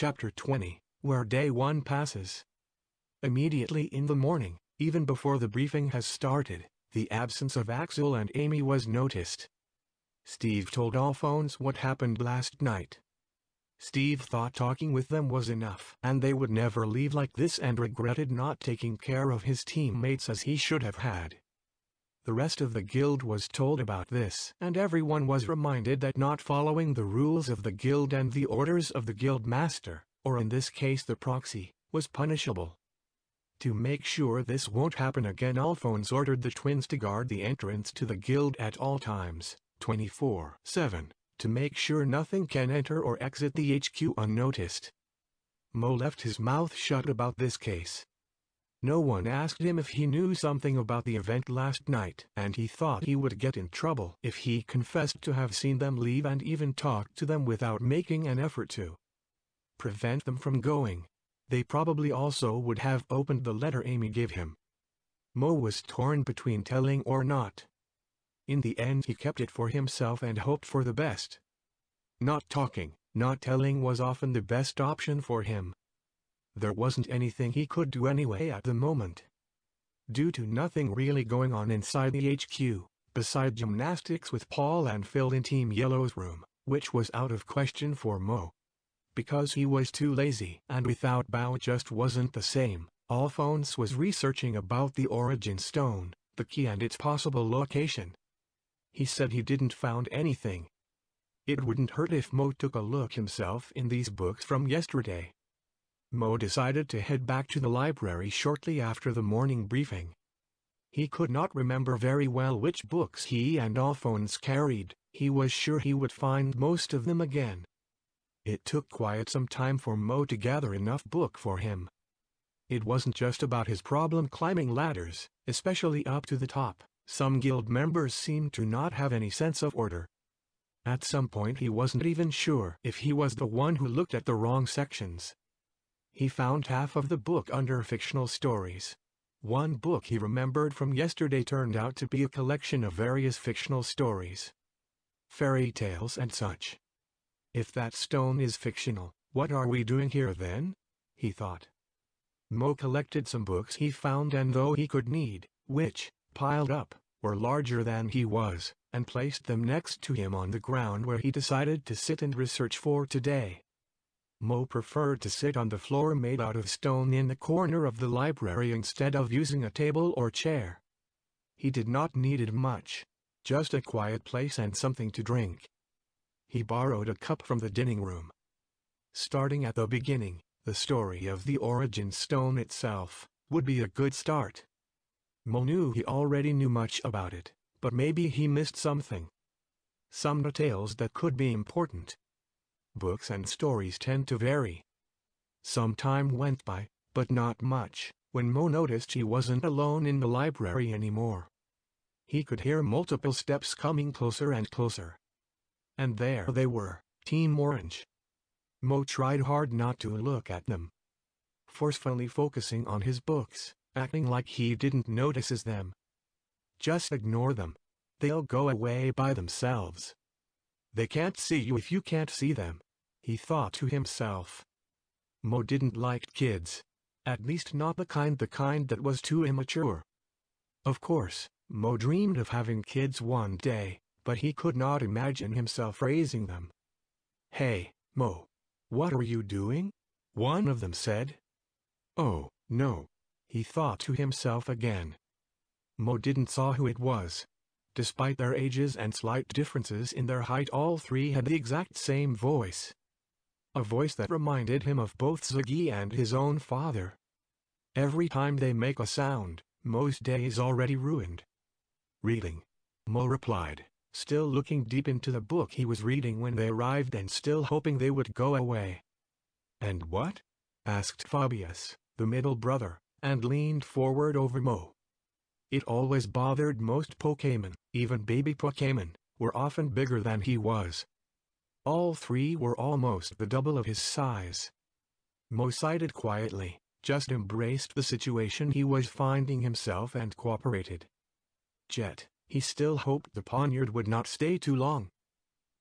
Chapter 20, where Day 1 passes. Immediately in the morning, even before the briefing has started, the absence of Axel and Amy was noticed. Steve told Alphonse what happened last night. Steve thought talking with them was enough and they would never leave like this, and regretted not taking care of his teammates as he should have had. The rest of the guild was told about this, and everyone was reminded that not following the rules of the guild and the orders of the guild master, or in this case the proxy, was punishable. To make sure this won't happen again, Alphonse ordered the twins to guard the entrance to the guild at all times, 24/7, to make sure nothing can enter or exit the HQ unnoticed. Mo left his mouth shut about this case. No one asked him if he knew something about the event last night, and he thought he would get in trouble if he confessed to have seen them leave and even talked to them without making an effort to prevent them from going. They probably also would have opened the letter Amy gave him. Mo was torn between telling or not. In the end he kept it for himself and hoped for the best. Not talking, not telling was often the best option for him. There wasn't anything he could do anyway at the moment. Due to nothing really going on inside the HQ, beside gymnastics with Paul and Phil in Team Yellow's room, which was out of question for Mo. Because he was too lazy, and without Bao just wasn't the same, Alphonse was researching about the Origin Stone, the key and its possible location. He said he didn't found anything. It wouldn't hurt if Mo took a look himself in these books from yesterday. Mo decided to head back to the library shortly after the morning briefing. He could not remember very well which books he and Alphonse carried. He was sure he would find most of them again. It took quite some time for Mo to gather enough book for him. It wasn't just about his problem climbing ladders, especially up to the top. Some guild members seemed to not have any sense of order. At some point he wasn't even sure if he was the one who looked at the wrong sections. He found half of the book under fictional stories. One book he remembered from yesterday turned out to be a collection of various fictional stories, fairy tales and such. If that stone is fictional, what are we doing here then? He thought. Mo collected some books he found, and though he could need, which, piled up, were larger than he was, and placed them next to him on the ground where he decided to sit and research for today. Mo preferred to sit on the floor made out of stone in the corner of the library instead of using a table or chair. He did not need it much, just a quiet place and something to drink. He borrowed a cup from the dining room. Starting at the beginning, the story of the Origin Stone itself would be a good start. Mo knew he already knew much about it, but maybe he missed something. Some details that could be important. Books and stories tend to vary. Some time went by, but not much, when Mo noticed he wasn't alone in the library anymore. He could hear multiple steps coming closer and closer. And there they were, Team Orange. Mo tried hard not to look at them, forcefully focusing on his books, acting like he didn't notice them. Just ignore them. They'll go away by themselves. They can't see you if you can't see them, he thought to himself. Mo didn't like kids. At least not the kind that was too immature. Of course, Mo dreamed of having kids one day, but he could not imagine himself raising them. "Hey, Mo. What are you doing?" one of them said. "Oh, no," he thought to himself again. Mo didn't saw who it was. Despite their ages and slight differences in their height, all three had the exact same voice. A voice that reminded him of both Ziggy and his own father. Every time they make a sound, Mo's day is already ruined. "Reading," Mo replied, still looking deep into the book he was reading when they arrived and still hoping they would go away. "And what?" asked Fabius, the middle brother, and leaned forward over Mo. It always bothered most Pokémon, even baby Pokémon, were often bigger than he was. All three were almost the double of his size. Mo sighed quietly, just embraced the situation he was finding himself and cooperated. Jet, he still hoped the poniard would not stay too long.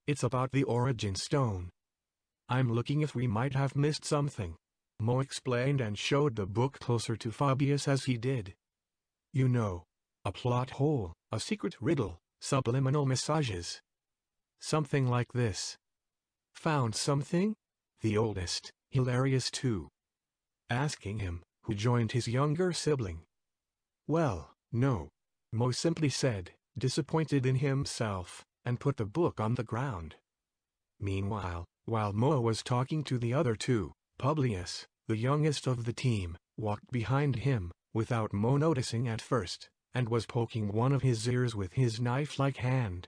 "It's about the Origin Stone." I'm looking if we might have missed something. Mo explained and showed the book closer to Fabius as he did. You know. A plot hole, a secret riddle, subliminal messages. Something like this. Found something? The oldest, hilarious too. Asking him, who joined his younger sibling. Well, no. Mo simply said, disappointed in himself, and put the book on the ground. Meanwhile, while Mo was talking to the other two, Publius, the youngest of the team, walked behind him, without Mo noticing at first, and was poking one of his ears with his knife-like hand.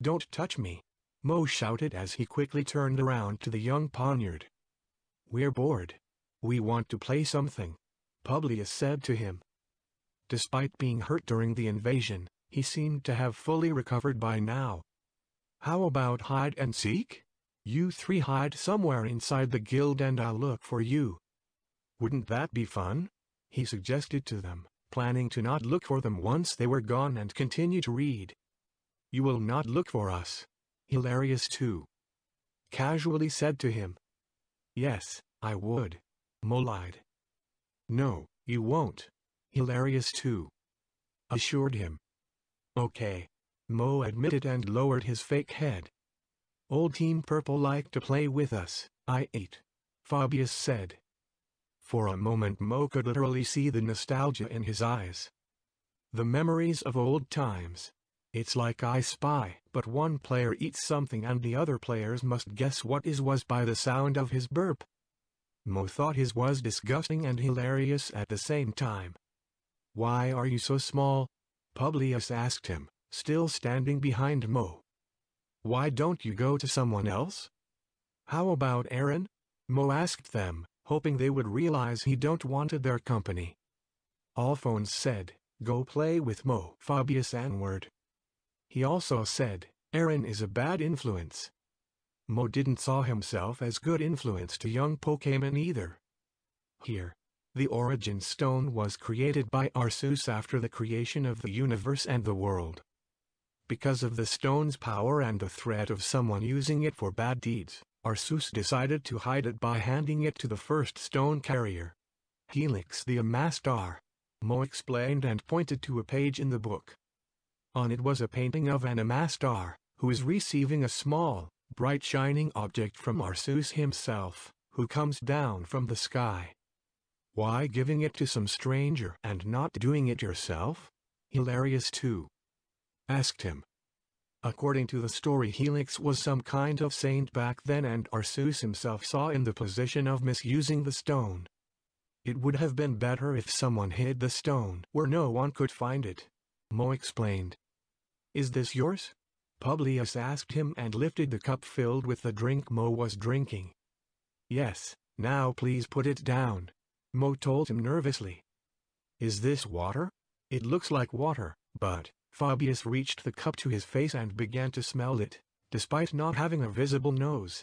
Don't touch me, Mo shouted as he quickly turned around to the young poniard. We're bored. We want to play something, Publius said to him. Despite being hurt during the invasion, he seemed to have fully recovered by now. How about hide and seek? You three hide somewhere inside the guild and I'll look for you. Wouldn't that be fun? He suggested to them, planning to not look for them once they were gone and continue to read. You will not look for us. Hilarious too. Casually said to him. Yes, I would. Mo lied. No, you won't. Hilarious too. Assured him. Okay. Mo admitted and lowered his fake head. Old Team Purple like to play with us, I ate. Fabius said. For a moment Mo could literally see the nostalgia in his eyes. The memories of old times. It's like I Spy, but one player eats something and the other players must guess what his was by the sound of his burp. Mo thought his was disgusting and hilarious at the same time. Why are you so small? Publius asked him, still standing behind Mo. Why don't you go to someone else? How about Aaron? Mo asked them, hoping they would realize he don't wanted their company. Alphonse said, go play with Mo. Fabius answered. He also said, Aaron is a bad influence. Mo didn't saw himself as good influence to young Pokémon either. Here. The origin stone was created by Arceus after the creation of the universe and the world. Because of the stone's power and the threat of someone using it for bad deeds, Arceus decided to hide it by handing it to the first stone carrier. Helix the Amastar. Mo explained and pointed to a page in the book. On it was a painting of an Amastar, who is receiving a small, bright shining object from Arceus himself, who comes down from the sky. Why giving it to some stranger and not doing it yourself? Hilarious too. Asked him. According to the story, Helix was some kind of saint back then and Arceus himself saw in the position of misusing the stone. It would have been better if someone hid the stone where no one could find it. Mo explained. Is this yours? Publius asked him and lifted the cup filled with the drink Mo was drinking. Yes, now please put it down. Mo told him nervously. Is this water? It looks like water, but... Fabius reached the cup to his face and began to smell it, despite not having a visible nose.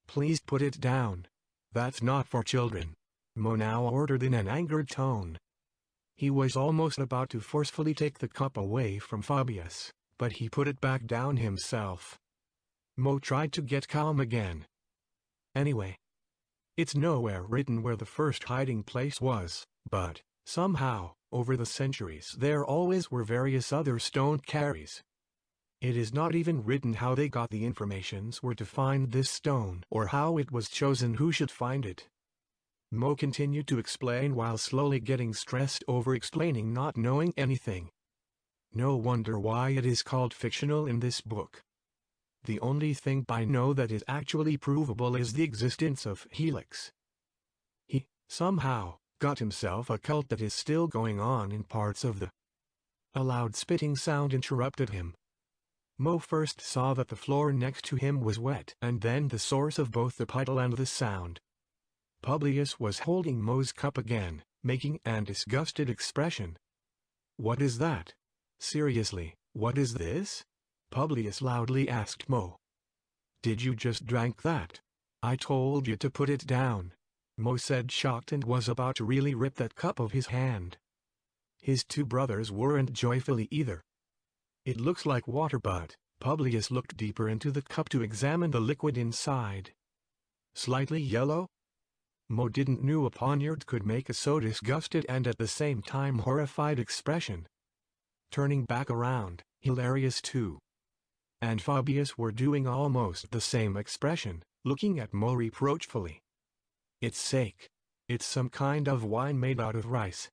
Please put it down. That's not for children. Mo now ordered in an angered tone. He was almost about to forcefully take the cup away from Fabius, but he put it back down himself. Mo tried to get calm again. Anyway. It's nowhere written where the first hiding place was, but, somehow, over the centuries there always were various other stone carries. It is not even written how they got the informations where to find this stone or how it was chosen who should find it. Mo continued to explain while slowly getting stressed over explaining not knowing anything. No wonder why it is called fictional in this book. The only thing I know that is actually provable is the existence of Helix. He, somehow, got himself a cult that is still going on in parts of the... A loud spitting sound interrupted him. Mo first saw that the floor next to him was wet and then the source of both the puddle and the sound. Publius was holding Mo's cup again, making an disgusted expression. What is that? Seriously, what is this? Publius loudly asked Mo. Did you just drink that? I told you to put it down. Mo said shocked and was about to really rip that cup of his hand. His two brothers weren't joyfully either. It looks like water but, Publius looked deeper into the cup to examine the liquid inside. Slightly yellow? Mo didn't know a poniard could make a so disgusted and at the same time horrified expression. Turning back around, Hilarious too and Fabius were doing almost the same expression, looking at Mo reproachfully. It's sake. It's some kind of wine made out of rice.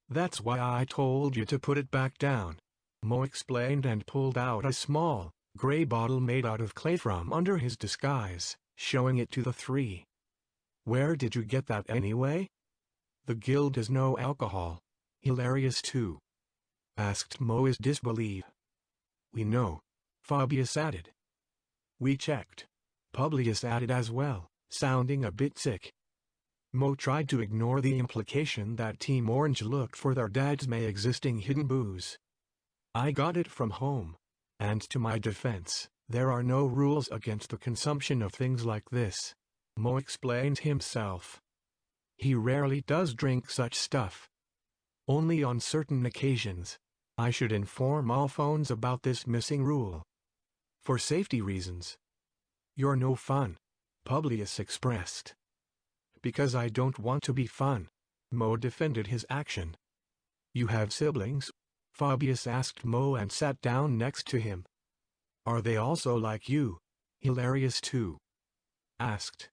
That's why I told you to put it back down, Mo explained and pulled out a small, gray bottle made out of clay from under his disguise, showing it to the three. Where did you get that anyway? The guild has no alcohol. Hilarious too asked Mo in disbelief. We know, Fabius added. We checked. Publius added as well, sounding a bit sick. Mo tried to ignore the implication that Team Orange looked for their dad's existing hidden booze. I got it from home. And to my defense, there are no rules against the consumption of things like this, Mo explained himself. He rarely does drink such stuff. Only on certain occasions. I should inform all phones about this missing rule. For safety reasons. You're no fun, Publius expressed. Because I don't want to be fun, Mo defended his action. You have siblings? Fabius asked Mo and sat down next to him. Are they also like you? Hilarious too asked.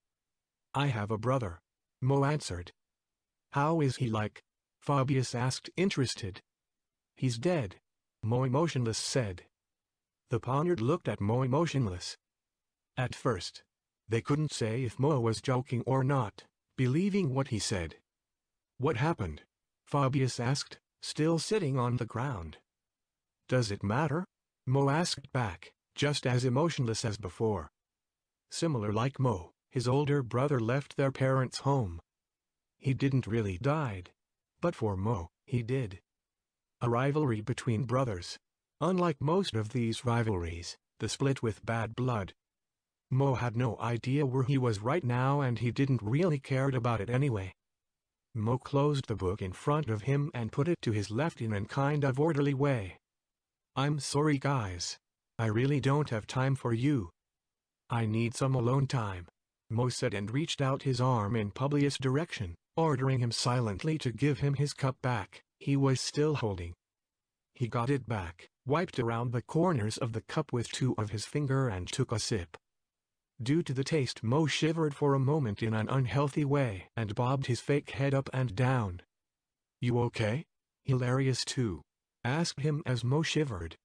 I have a brother, Mo answered. How is he like? Fabius asked interested. He's dead, Mo emotionless said. The poniard looked at Mo emotionless. At first, they couldn't say if Mo was joking or not, believing what he said. What happened? Fabius asked, still sitting on the ground. Does it matter? Mo asked back, just as emotionless as before. Similar like Mo, his older brother left their parents' home. He didn't really died. But for Mo, he did. A rivalry between brothers. Unlike most of these rivalries, the split with bad blood. Mo had no idea where he was right now and he didn't really care about it anyway. Mo closed the book in front of him and put it to his left in a kind of orderly way. I'm sorry guys. I really don't have time for you. I need some alone time, Mo said and reached out his arm in Publius' direction, ordering him silently to give him his cup back. He was still holding. He got it back, wiped around the corners of the cup with two of his fingers and took a sip. Due to the taste, Mo shivered for a moment in an unhealthy way and bobbed his fake head up and down. You okay? Hilarious too asked him as Mo shivered.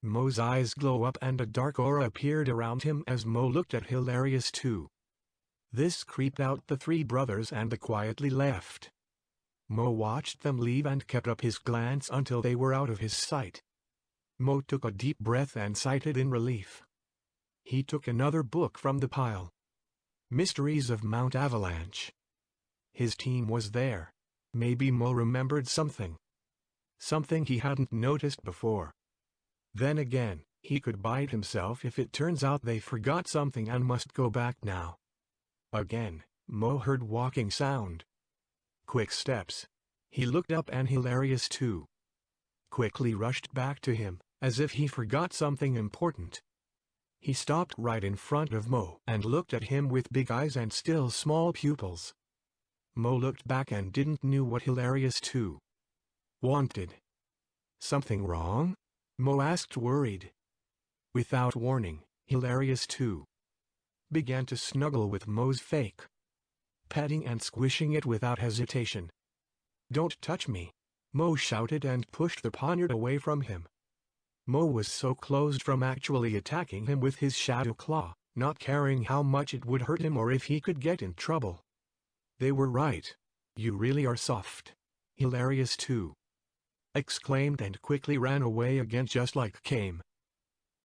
Mo's eyes glow up and a dark aura appeared around him as Mo looked at Hilarious too. This creeped out the three brothers and they quietly left. Mo watched them leave and kept up his glance until they were out of his sight. Mo took a deep breath and sighed in relief. He took another book from the pile. Mysteries of Mount Avalanche. His team was there. Maybe Mo remembered something. Something he hadn't noticed before. Then again, he could bite himself if it turns out they forgot something and must go back now. Again, Mo heard walking sound. Quick steps. He looked up and Hilarious too quickly rushed back to him, as if he forgot something important. He stopped right in front of Mo and looked at him with big eyes and still small pupils. Mo looked back and didn't know what Hilarious too wanted. Something wrong? Mo asked worried. Without warning, Hilarious too began to snuggle with Mo's fake, petting and squishing it without hesitation. Don't touch me, Mo shouted and pushed the poniard away from him. Mo was so close from actually attacking him with his shadow claw, not caring how much it would hurt him or if he could get in trouble. They were right. You really are soft. Hilarious too exclaimed and quickly ran away again just like came.